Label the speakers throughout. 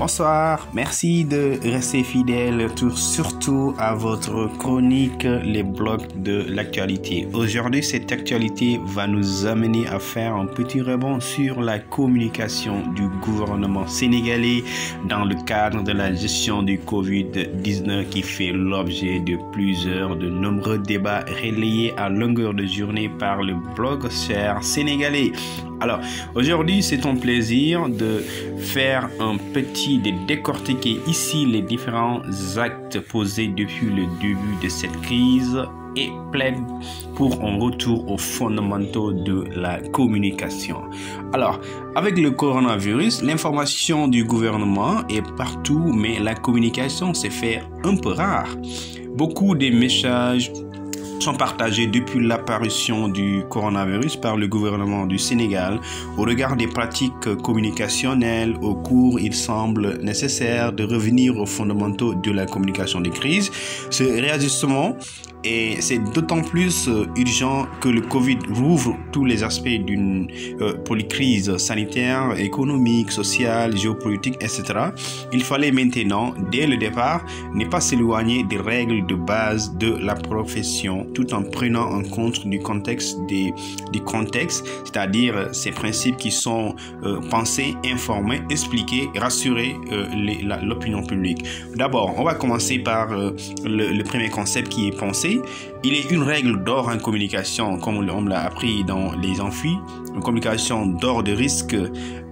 Speaker 1: Bonsoir, merci de rester fidèle surtout à votre chronique Les blocs de l'actualité. Aujourd'hui, cette actualité va nous amener à faire un petit rebond sur la communication du gouvernement sénégalais dans le cadre de la gestion du Covid-19 qui fait l'objet de nombreux débats relayés à longueur de journée par le blogueur sénégalais. Alors, aujourd'hui, c'est un plaisir de décortiquer ici les différents actes posés depuis le début de cette crise et plaide pour un retour aux fondamentaux de la communication. Alors, avec le coronavirus, l'information du gouvernement est partout, mais la communication s'est fait un peu rare. Beaucoup des messages sont partagés depuis l'apparition du coronavirus par le gouvernement du Sénégal. Au regard des pratiques communicationnelles au cours, il semble nécessaire de revenir aux fondamentaux de la communication des crises. Ce réajustement c'est d'autant plus urgent que le Covid rouvre tous les aspects d'une polycrise sanitaire, économique, sociale, géopolitique, etc. Il fallait maintenant, dès le départ, ne pas s'éloigner des règles de base de la profession tout en prenant en compte du contexte, c'est-à-dire ces principes qui sont pensés, informer, expliquer, rassurer l'opinion publique. D'abord, on va commencer par le premier concept qui est pensé. Il est une règle d'or en communication, comme on l'a appris dans les amphis, une communication d'or de risque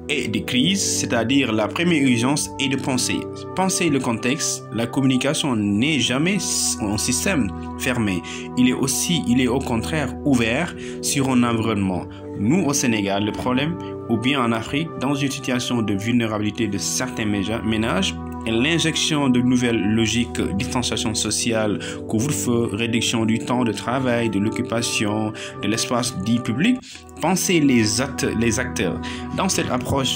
Speaker 1: et de crise, c'est-à-dire la première urgence est de penser. Penser le contexte, la communication n'est jamais un système fermé. Il est au contraire ouvert sur un environnement. Nous, au Sénégal, le problème, ou bien en Afrique, dans une situation de vulnérabilité de certains ménages, et l'injection de nouvelles logiques, distanciation sociale, couvre-feu, réduction du temps de travail, de l'occupation, de l'espace dit public, pensez les acteurs. Dans cette approche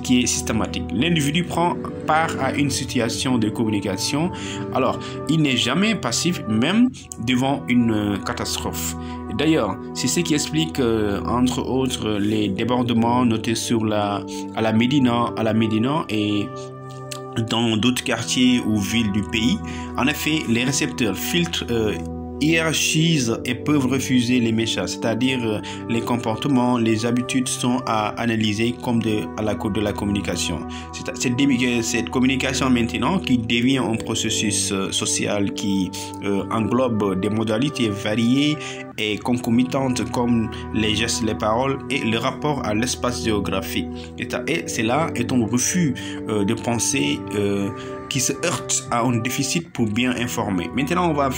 Speaker 1: qui est systématique, l'individu prend part à une situation de communication. Alors, il n'est jamais passif, même devant une catastrophe. D'ailleurs, c'est ce qui explique, entre autres, les débordements notés à la Médina et dans d'autres quartiers ou villes du pays. En effet, les récepteurs filtrent, hiérarchisent et peuvent refuser les messages, c'est-à-dire les comportements, les habitudes sont à analyser comme de la communication. Cette communication maintenant qui devient un processus social qui englobe des modalités variées et concomitantes comme les gestes, les paroles et le rapport à l'espace géographique. Et cela est un refus de pensée qui se heurte à un déficit pour bien informer. Maintenant, on va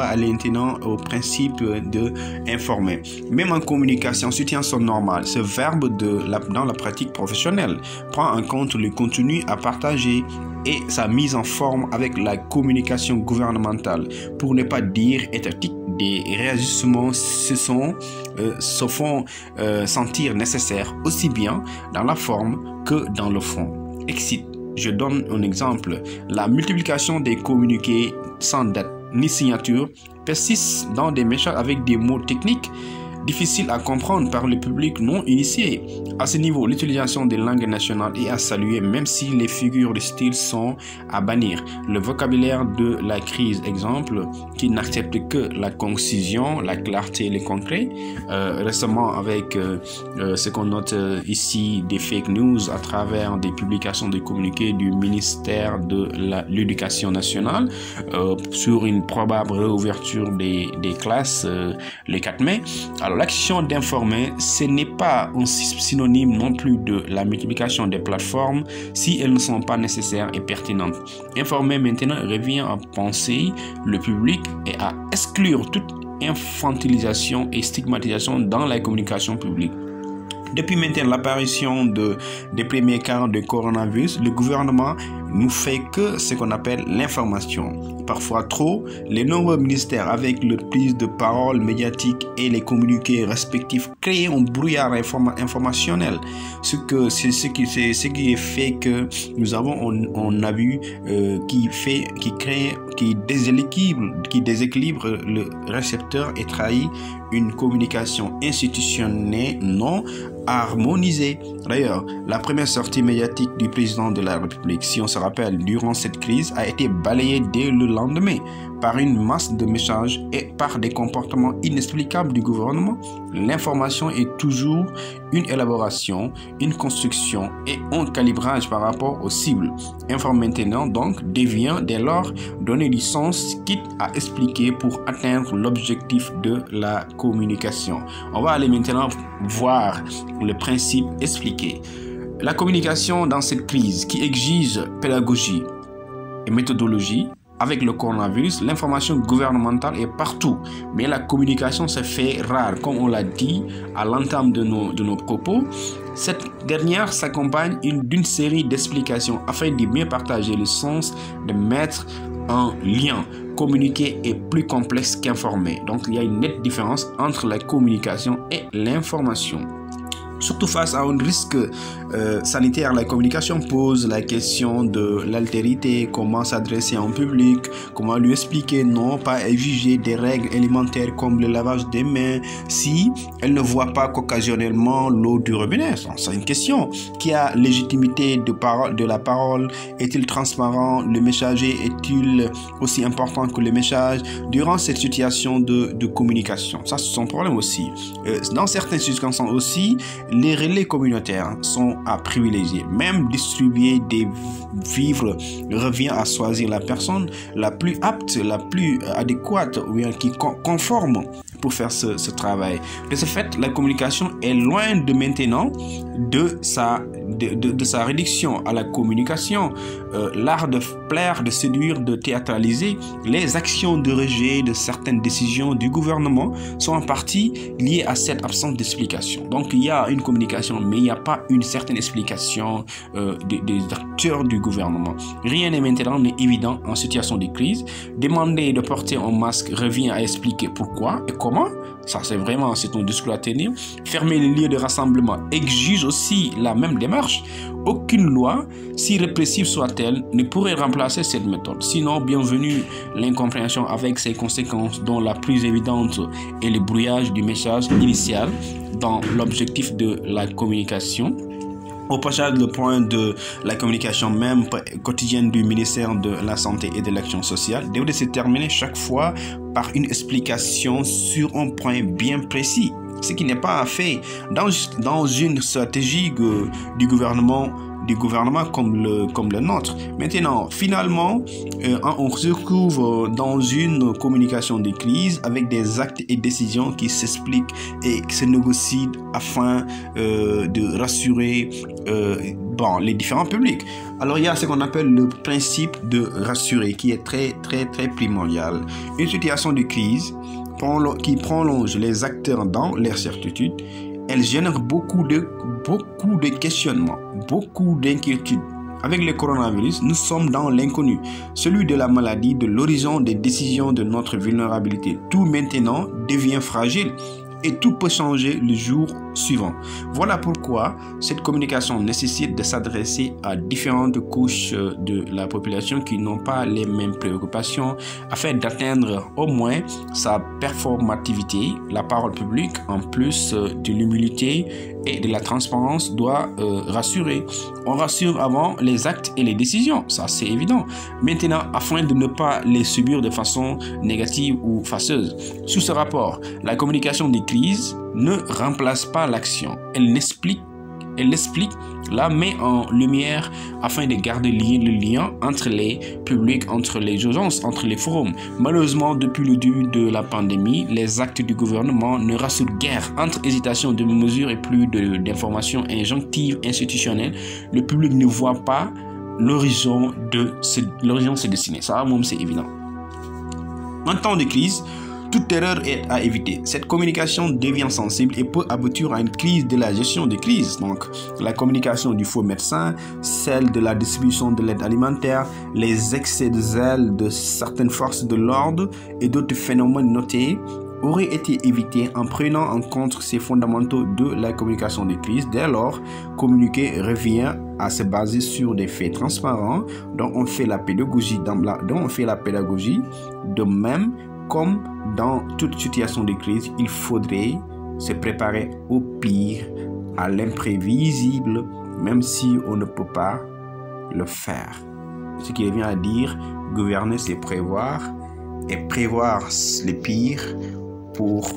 Speaker 1: aller maintenant au principe de informer. Même en communication, situation normale, ce verbe dans la pratique professionnelle prend en compte le contenu à partager et sa mise en forme avec la communication gouvernementale, pour ne pas dire étatique. Des réajustements se font sentir nécessaires aussi bien dans la forme que dans le fond. Je donne un exemple. La multiplication des communiqués sans date ni signature persiste dans des messages avec des mots techniques difficiles à comprendre par le public non initié. À ce niveau, l'utilisation des langues nationales est à saluer, même si les figures de style sont à bannir. Le vocabulaire de la crise, exemple, qui n'accepte que la concision, la clarté et le concret. Récemment, avec ce qu'on note ici, des fake news à travers des publications de communiqués du ministère de l'Éducation nationale sur une probable réouverture des classes le 4 mai. Alors, l'action d'informer, ce n'est pas un synonyme non plus de la multiplication des plateformes si elles ne sont pas nécessaires et pertinentes. Informer maintenant revient à penser le public et à exclure toute infantilisation et stigmatisation dans la communication publique. Depuis maintenant l'apparition des premiers cas de coronavirus, le gouvernement nous fait que ce qu'on appelle l'information. Parfois trop, les nombreux ministères avec leur prise de parole médiatique et les communiqués respectifs créent un brouillard informationnel. Ce qui fait que nous avons un avis qui déséquilibre le récepteur et trahit une communication institutionnelle non harmonisée. D'ailleurs, la première sortie médiatique du président de la République, si on se rappelle, durant cette crise, a été balayée dès le lendemain par une masse de messages et par des comportements inexplicables du gouvernement. L'information est toujours une élaboration, une construction et un calibrage par rapport aux cibles. Informer maintenant donc devient dès lors donner du sens, quitte à expliquer pour atteindre l'objectif de la communication. On va aller maintenant voir le principe expliqué. La communication dans cette crise qui exige pédagogie et méthodologie. Avec le coronavirus, l'information gouvernementale est partout, mais la communication se fait rare, comme on l'a dit à l'entame de nos propos. Cette dernière s'accompagne d'une série d'explications afin de mieux partager le sens, de mettre en lien. Communiquer est plus complexe qu'informer. Donc, il y a une nette différence entre la communication et l'information. Surtout face à un risque sanitaire, la communication pose la question de l'altérité, comment s'adresser en public, comment lui expliquer non pas exiger des règles élémentaires comme le lavage des mains si elle ne voit pas qu'occasionnellement l'eau du robinet. C'est une question. Qui a légitimité de la parole? Est-il transparent? Le messager est-il aussi important que le message durant cette situation de communication? Ça, c'est son problème aussi. Dans certaines circonstances aussi, les relais communautaires sont à privilégier. Même distribuer des vivres revient à choisir la personne la plus apte, la plus adéquate ou bien qui conforme pour faire ce travail. De ce fait, la communication est loin de maintenant de sa réduction à la communication. L'art de plaire, de séduire, de théâtraliser, les actions de rejet de certaines décisions du gouvernement sont en partie liées à cette absence d'explication. Donc, il y a une communication, mais il n'y a pas une certaine explication des acteurs du gouvernement. Rien n'est maintenant évident en situation de crise. Demander de porter un masque revient à expliquer pourquoi et comment. Ça, c'est un discours à tenir. Fermer les lieux de rassemblement exige aussi la même démarche. Aucune loi, si répressive soit-elle, ne pourrait remplacer cette méthode. Sinon, bienvenue l'incompréhension avec ses conséquences, dont la plus évidente est le brouillage du message initial dans l'objectif de la communication. Au passage, le point de la communication même quotidienne du ministère de la Santé et de l'Action sociale devrait se terminer chaque fois par une explication sur un point bien précis, ce qui n'est pas fait dans une stratégie du gouvernement comme le nôtre. Maintenant, finalement, on se retrouve dans une communication de crise avec des actes et décisions qui s'expliquent et qui se négocient afin de rassurer les différents publics. Alors, il y a ce qu'on appelle le principe de rassurer qui est très, très, très primordial. Une situation de crise qui prolonge les acteurs dans leur certitude, elle génère beaucoup de questionnements, beaucoup d'inquiétudes. Avec le coronavirus, nous sommes dans l'inconnu, celui de la maladie, de l'horizon des décisions, de notre vulnérabilité. Tout maintenant devient fragile et tout peut changer le jour suivant. Voilà pourquoi cette communication nécessite de s'adresser à différentes couches de la population qui n'ont pas les mêmes préoccupations afin d'atteindre au moins sa performativité. La parole publique, en plus de l'humilité et de la transparence, doit rassurer. On rassure avant les actes et les décisions, ça c'est évident. Maintenant, afin de ne pas les subir de façon négative ou fâcheuse. Sous ce rapport, la communication des crises ne remplace pas l'action. Elle l'explique, la met en lumière afin de garder le lien entre les publics, entre les urgences, entre les forums. Malheureusement, depuis le début de la pandémie, les actes du gouvernement ne rassurent guère. Entre hésitation de mesures et plus d'informations injonctives institutionnelles, le public ne voit pas l'horizon se dessiner. Ça, moi, c'est évident. En temps de crise, toute erreur est à éviter. Cette communication devient sensible et peut aboutir à une crise de la gestion de crise. Donc, la communication du faux médecin, celle de la distribution de l'aide alimentaire, les excès de zèle de certaines forces de l'ordre et d'autres phénomènes notés auraient été évités en prenant en compte ces fondamentaux de la communication de crise. Dès lors, communiquer revient à se baser sur des faits transparents dont on fait la pédagogie. De même, comme dans toute situation de crise, il faudrait se préparer au pire, à l'imprévisible, même si on ne peut pas le faire. ce qui revient à dire gouverner, c'est prévoir, et prévoir le pire pour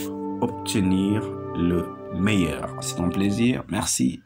Speaker 1: obtenir le meilleur. C'est un plaisir. Merci.